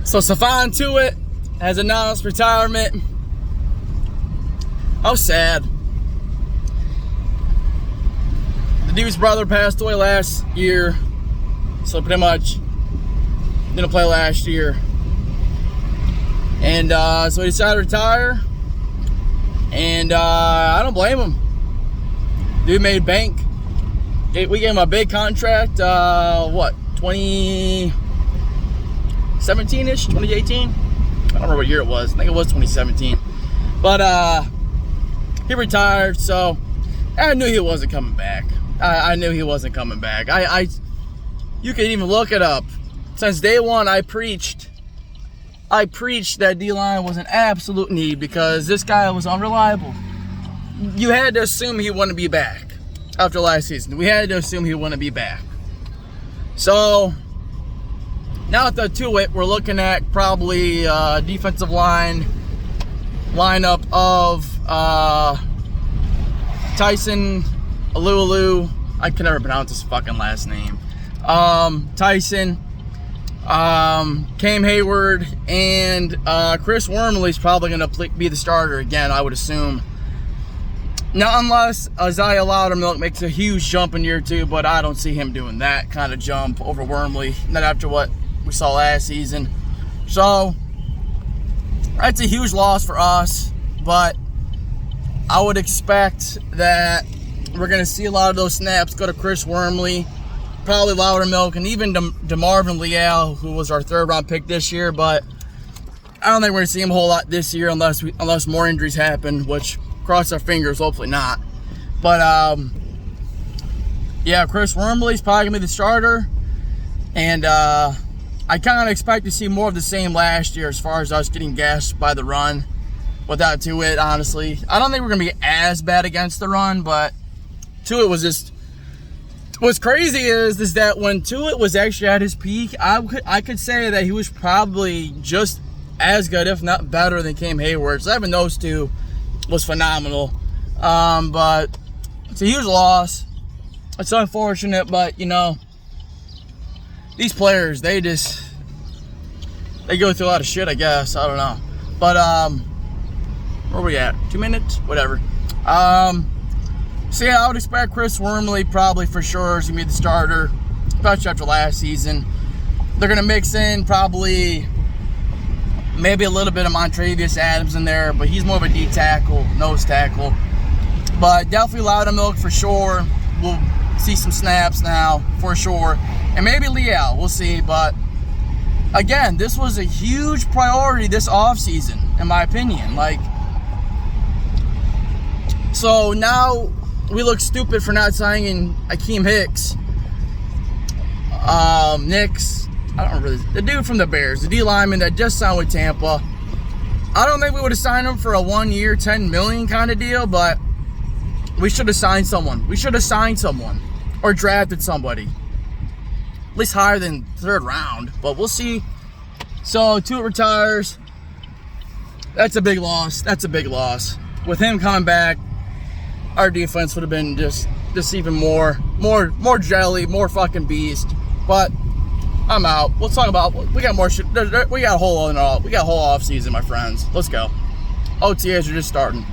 So Stephon Tuitt has announced retirement. How sad. The dude's brother passed away last year, so pretty much didn't play last year. And so he decided to retire. And I don't blame him. Dude made bank. We gave him a big contract, 2017-ish, 2018? I don't remember what year it was. I think it was 2017. But he retired, so I knew he wasn't coming back. I knew he wasn't coming back. You can even look it up. Since day one, I preached that D-line was an absolute need because this guy was unreliable. You had to assume he wouldn't be back after last season. We had to assume he wouldn't be back. So now at the Tuitt, we're looking at probably defensive lineup of Tyson Alualu. I can never pronounce his fucking last name. Tyson, Cam Hayward, and Chris Wormley's probably going to be the starter again, I would assume. Now, unless Isaiah Loudermilk makes a huge jump in year two, but I don't see him doing that kind of jump over Wormley, not after what we saw last season. So, that's a huge loss for us, but I would expect that we're going to see a lot of those snaps go to Chris Wormley, probably Loudermilk, and even DeMarvin Leal, who was our third-round pick this year, but I don't think we're going to see him a whole lot this year unless more injuries happen, which, cross our fingers, hopefully not. But, yeah, Chris Wormley's probably going to be the starter, and I kind of expect to see more of the same last year as far as us getting gassed by the run without Tuitt, honestly. I don't think we're going to be as bad against the run, but Tuitt was just... What's crazy is that when Tuitt was actually at his peak, I could say that he was probably just as good, if not better, than Cam Hayward. So having those two was phenomenal. But it's a huge loss. It's unfortunate, but, you know, these players, they go through a lot of shit, I guess. I don't know. But, where are we at? 2 minutes? Whatever. So, yeah, I would expect Chris Wormley probably for sure is going to be the starter, especially after last season. They're going to mix in probably maybe a little bit of Montravius Adams in there, but he's more of a D tackle, nose tackle. But definitely Loudermilk for sure. We'll see some snaps now for sure. And maybe Leal, we'll see. But, again, this was a huge priority this offseason, in my opinion. So now we look stupid for not signing Akeem Hicks. Nix, I don't remember the dude from the Bears, the D lineman that just signed with Tampa. I don't think we would have signed him for a 1 year, $10 million kind of deal, but we should have signed someone. Or drafted somebody. At least higher than third round, but we'll see. So Tuitt retires. That's a big loss. With him coming back, our defense would have been just even more jelly, more fucking beast. But I'm out. Let's talk about, we got more shit. We got a whole off season, my friends. Let's go. OTAs are just starting.